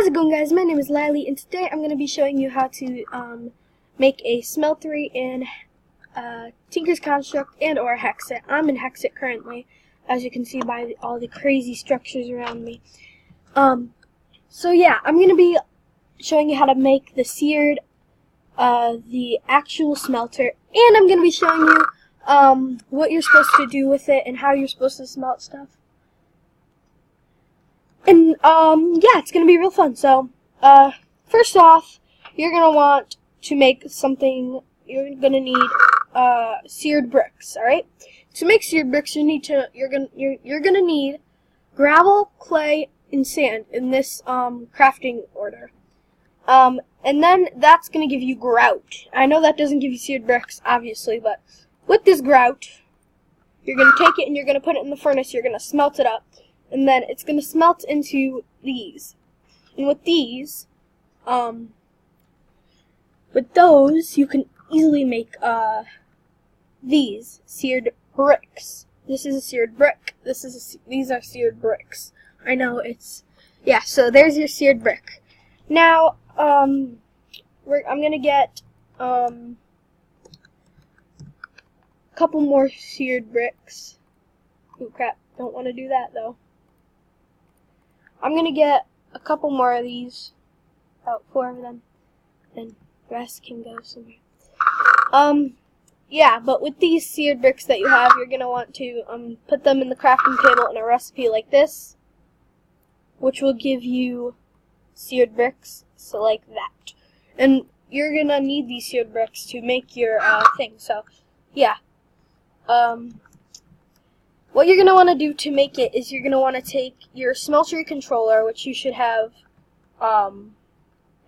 How's it going, guys? My name is Lily, and today I'm going to be showing you how to make a Smeltery in Tinker's Construct and or Hexit. I'm in Hexit currently, as you can see by all the crazy structures around me. So yeah, I'm going to be showing you how to make the seared, the actual smelter, and I'm going to be showing you what you're supposed to do with it and how you're supposed to smelt stuff. And, yeah, it's going to be real fun. So, first off, you're going to want to make something, you're going to need, seared bricks, alright? To make seared bricks, you're going to need gravel, clay, and sand in this, crafting order. And then that's going to give you grout. I know that doesn't give you seared bricks, obviously, but with this grout, you're going to take it and you're going to put it in the furnace, you're going to smelt it up. And then it's going to smelt into these. And with these, with those, you can easily make, these seared bricks. This is a seared brick. These are seared bricks. I know yeah, so there's your seared brick. Now, I'm going to get, a couple more seared bricks. Oh crap, don't want to do that though. I'm going to get a couple more of these, about 4 of them, and the rest can go somewhere. Yeah, but with these seared bricks that you have, you're going to want to put them in the crafting table in a recipe like this, which will give you seared bricks, so like that. And you're going to need these seared bricks to make your thing, so yeah. What you're going to want to do to make it is you're going to want to take your Smeltery controller, which you should have, and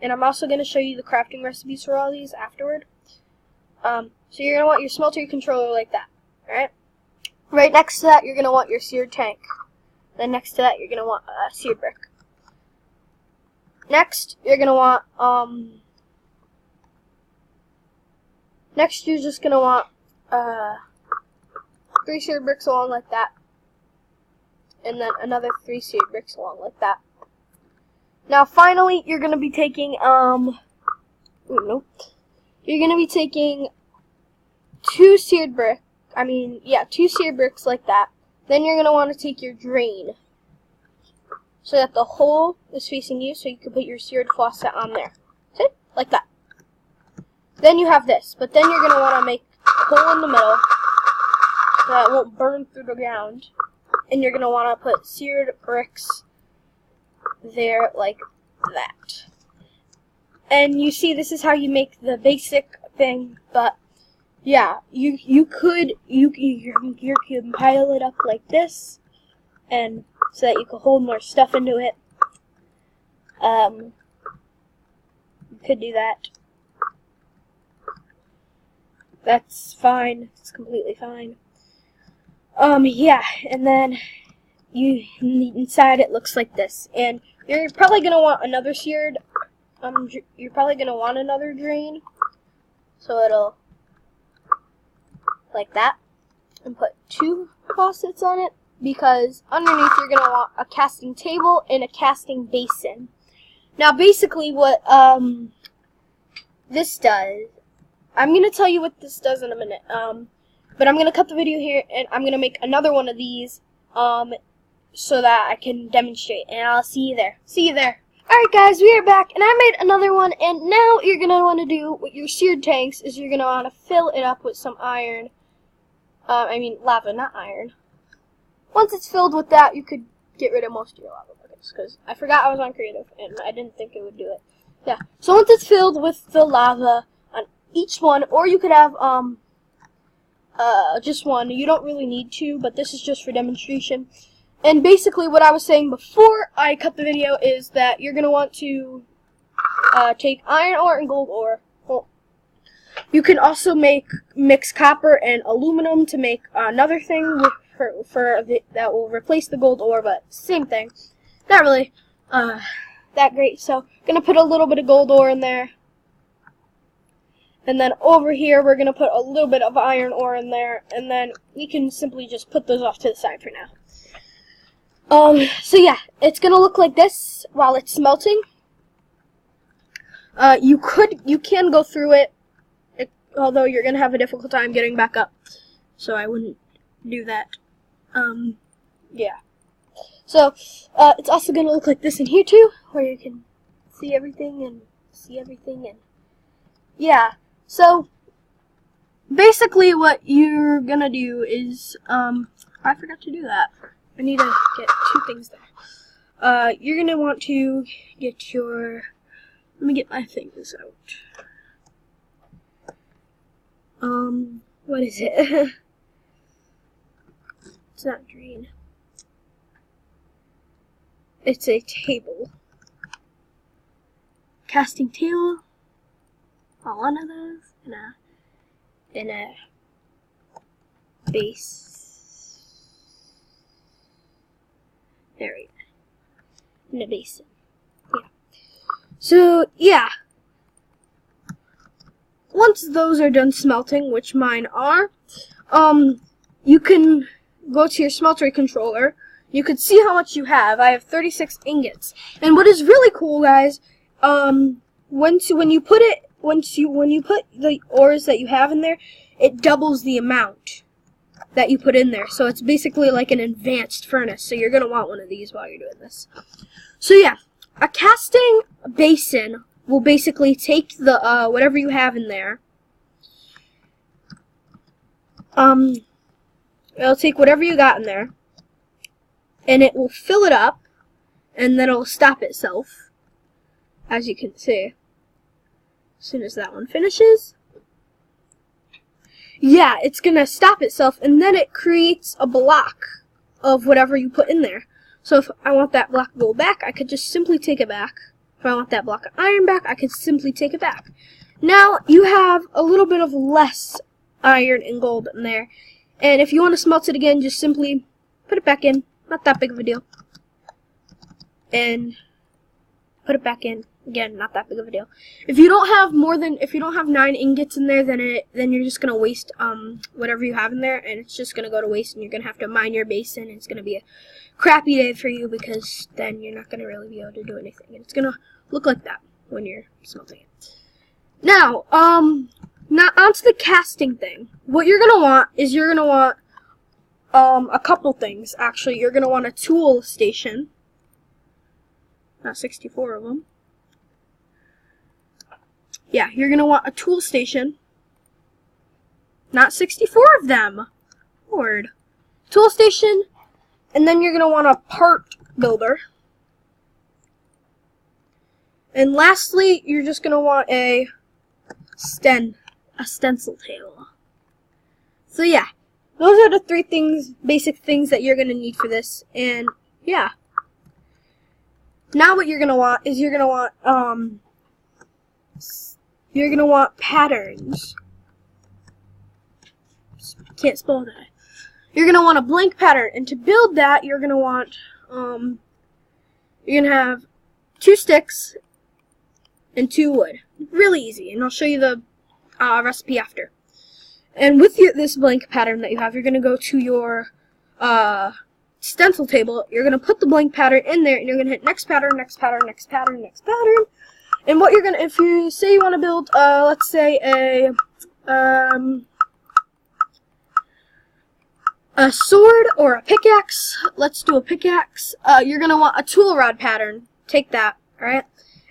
I'm also going to show you the crafting recipes for all these afterward. So you're going to want your Smeltery controller like that, alright? Right next to that, you're going to want your seared tank. Then next to that, you're going to want a seared brick. Next, you're going to want, next you're just going to want, 3 seared bricks along like that, and then another 3 seared bricks along like that. Now, finally, you're going to be taking, you're going to be taking 2 seared bricks, 2 seared bricks like that. Then you're going to want to take your drain, so that the hole is facing you, so you can put your seared faucet on there. See? Like that. Then you have this, but then you're going to want to make a hole in the middle, so that it won't burn through the ground. And you're going to want to put seared bricks there like that. And you see, this is how you make the basic thing, but yeah, you can pile it up like this, and so that you can hold more stuff into it. You could do that. That's fine. It's completely fine. Yeah, and then inside it looks like this, and you're probably gonna want another seared, you're probably gonna want another drain, so it'll, like that, and put 2 faucets on it, because underneath you're gonna want a casting table and a casting basin. Now basically what, this does, I'm gonna tell you what this does in a minute, but I'm going to cut the video here, and I'm going to make another one of these, so that I can demonstrate, and I'll see you there. See you there. Alright guys, we are back, and I made another one, and now what you're going to want to do with your seared tanks is you're going to want to fill it up with some iron. Lava, not iron. Once it's filled with that, you could get rid of most of your lava buckets, because I forgot I was on creative, and I didn't think it would do it. Yeah, so once it's filled with the lava on each one, or you could have, just one. You don't really need to, but this is just for demonstration. And basically what I was saying before I cut the video is that you're going to want to take iron ore and gold ore. Well, you can also mix copper and aluminum to make another thing that will replace the gold ore, but same thing. Not really that great. So going to put a little bit of gold ore in there. And then over here, we're going to put a little bit of iron ore in there, and then we can simply just put those off to the side for now. So yeah, it's going to look like this while it's smelting. You can go through it, although you're gonna have a difficult time getting back up. So I wouldn't do that. Yeah. So, it's also gonna look like this in here too, where you can see everything and yeah. So, basically what you're gonna do is, I forgot to do that. I need to get two things there. You're gonna want to get your, let me get my things out. What is it? It's not green. It's a table. Casting table. One of those. And a base. There we go. And a basin. Yeah. So, yeah. Once those are done smelting, which mine are, you can go to your smeltery controller. You can see how much you have. I have 36 ingots. And what is really cool, guys, when you put the ores that you have in there, it doubles the amount that you put in there. So it's basically like an advanced furnace. So you're gonna want one of these while you're doing this. So yeah, a casting basin will basically take the whatever you have in there. It'll take whatever you got in there, and it will fill it up, and then it'll stop itself, as you can see. As soon as that one finishes, yeah, it's gonna stop itself, and then it creates a block of whatever you put in there. So if I want that block of gold back, I could just simply take it back. If I want that block of iron back, I could simply take it back. Now you have a little bit of less iron and gold in there, and if you want to smelt it again, just simply put it back in. Not that big of a deal. And put it back in. Again, not that big of a deal. If you don't have 9 ingots in there, then you're just gonna waste whatever you have in there, and it's just gonna go to waste, and you're gonna have to mine your basin, and it's gonna be a crappy day for you, because then you're not gonna really be able to do anything, and it's gonna look like that when you're smelting it. Now, now onto the casting thing. What you're gonna want is a couple things, actually. You're gonna want a tool station. Not 64 of them. Yeah, you're gonna want a tool station. Not 64 of them. Lord. Tool station, and then you're gonna want a part builder. And lastly, you're just gonna want a stencil table. So yeah, those are the 3 things, basic things that you're gonna need for this, and yeah. Now what you're gonna want is you're gonna want patterns. Can't spell that. You're gonna want a blank pattern, and to build that, you're gonna want you're gonna have 2 sticks and 2 wood. Really easy, and I'll show you the recipe after. And with this blank pattern that you have, you're gonna go to your stencil table. You're gonna put the blank pattern in there, and you're gonna hit next pattern, next pattern, next pattern, next pattern. And what you're gonna, if you say you want to build, let's say a sword or a pickaxe. Let's do a pickaxe. You're gonna want a tool rod pattern. Take that, all right?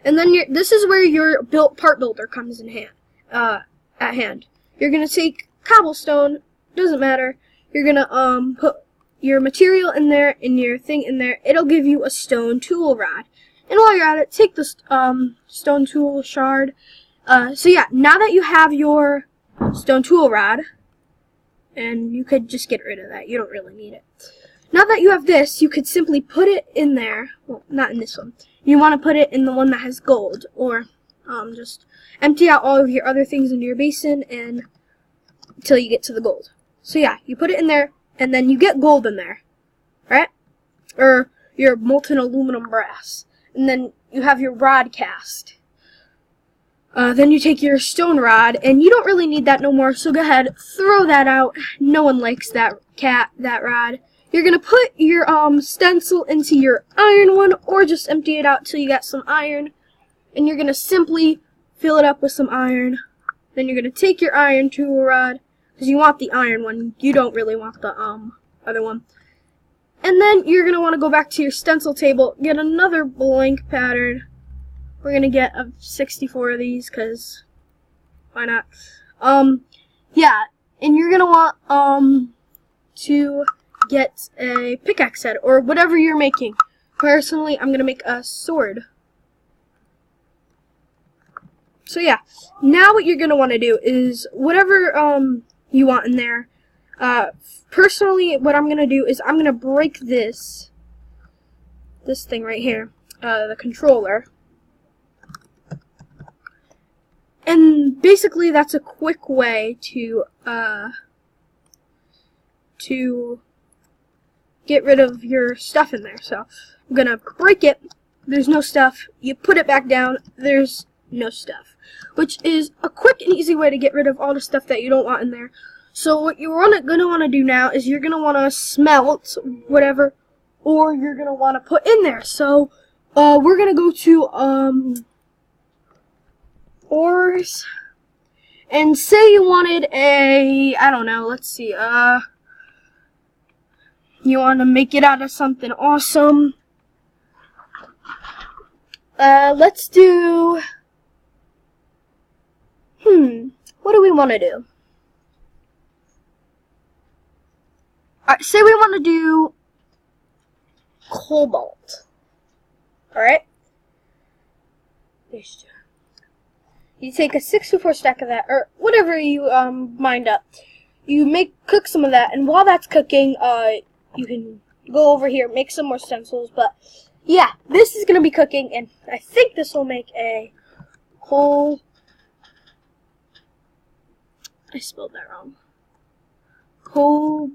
And then this is where your part builder comes in hand. At hand. You're gonna take cobblestone. Doesn't matter. You're gonna put your material in there and your thing in there. It'll give you a stone tool rod. And while you're at it, take the stone tool shard. So yeah, now that you have your stone tool rod, and you could just get rid of that. You don't really need it. Now that you have this, you could simply put it in there. Well, not in this one. You want to put it in the one that has gold, or just empty out all of your other things into your basin and until you get to the gold. So yeah, you put it in there, and then you get gold in there, right? Or your molten aluminum brass. And then you have your rod cast. Then you take your stone rod, and you don't really need that no more, so go ahead, throw that out. No one likes that rod. You're gonna put your stencil into your iron one, or just empty it out till you got some iron, and you're gonna simply fill it up with some iron. Then you're going to take your iron tool rod, because you want the iron one. You don't really want the other one. And then you're going to want to go back to your stencil table, get another blank pattern. We're going to get 64 of these, because why not? Yeah, and you're going to want to get a pickaxe head, or whatever you're making. Personally, I'm going to make a sword. So yeah, now what you're going to want to do is whatever you want in there. Personally, what I'm going to do is I'm going to break this thing right here, the controller. And basically that's a quick way to get rid of your stuff in there. So I'm going to break it. There's no stuff. You put it back down. There's no stuff, which is a quick and easy way to get rid of all the stuff that you don't want in there. So what you're going to want to do now is you're going to want to smelt whatever, or you're going to want to put in there. So we're going to go to ores, and say you wanted a, I don't know, let's see, you want to make it out of something awesome. Let's do, what do we want to do? Alright, say we want to do cobalt. Alright? You take a 64 stack of that, or whatever you mind up. You cook some of that, and while that's cooking, you can go over here, make some more stencils. But yeah, this is gonna be cooking, and I think this will make a whole. I spelled that wrong. Cobalt.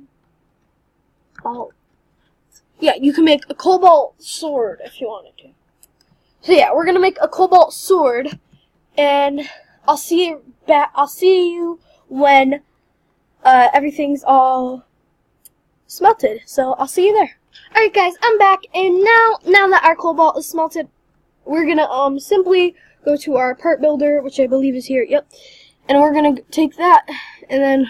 Yeah, you can make a cobalt sword if you wanted to. So yeah, we're gonna make a cobalt sword. And I'll see you when everything's all smelted. So I'll see you there. Alright guys, I'm back, and now that our cobalt is smelted, we're gonna simply go to our part builder, which I believe is here. Yep. And we're gonna take that, and then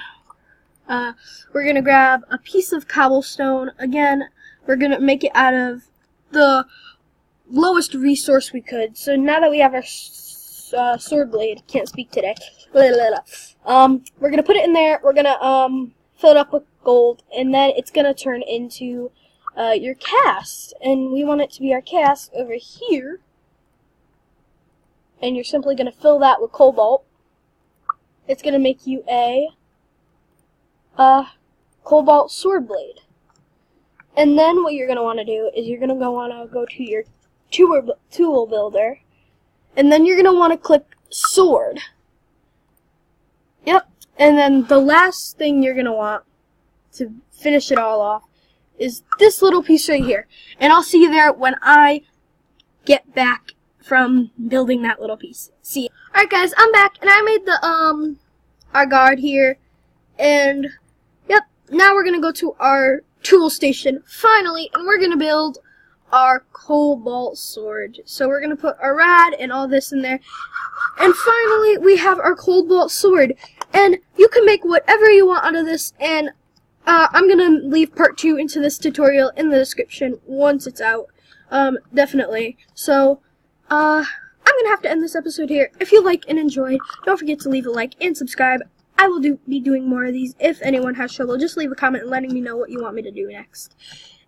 we're gonna grab a piece of cobblestone. Again, we're gonna make it out of the lowest resource we could. So now that we have our sword blade, can't speak today. We're gonna put it in there. We're gonna fill it up with gold, and then it's gonna turn into your cast, and we want it to be our cast over here. And you're simply gonna fill that with cobalt. It's gonna make you a cobalt sword blade. And then what you're gonna want to do is you're gonna go to your tool builder. And then you're going to want to click sword. Yep. And then the last thing you're going to want to finish it all off is this little piece right here. And I'll see you there when I get back from building that little piece. See ya. Alright guys, I'm back, and I made the our guard here. And yep, now we're going to go to our tool station finally, and we're going to build our cobalt sword. So we're going to put our rod and all this in there. And finally, we have our cobalt sword. And you can make whatever you want out of this. And I'm going to leave part 2 into this tutorial in the description once it's out. Definitely. So, I'm going to have to end this episode here. If you liked and enjoyed, don't forget to leave a like and subscribe. I will be doing more of these. If anyone has trouble, just leave a comment and letting me know what you want me to do next.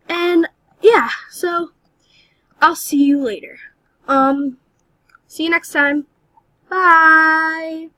And yeah, so I'll see you later. See you next time. Bye.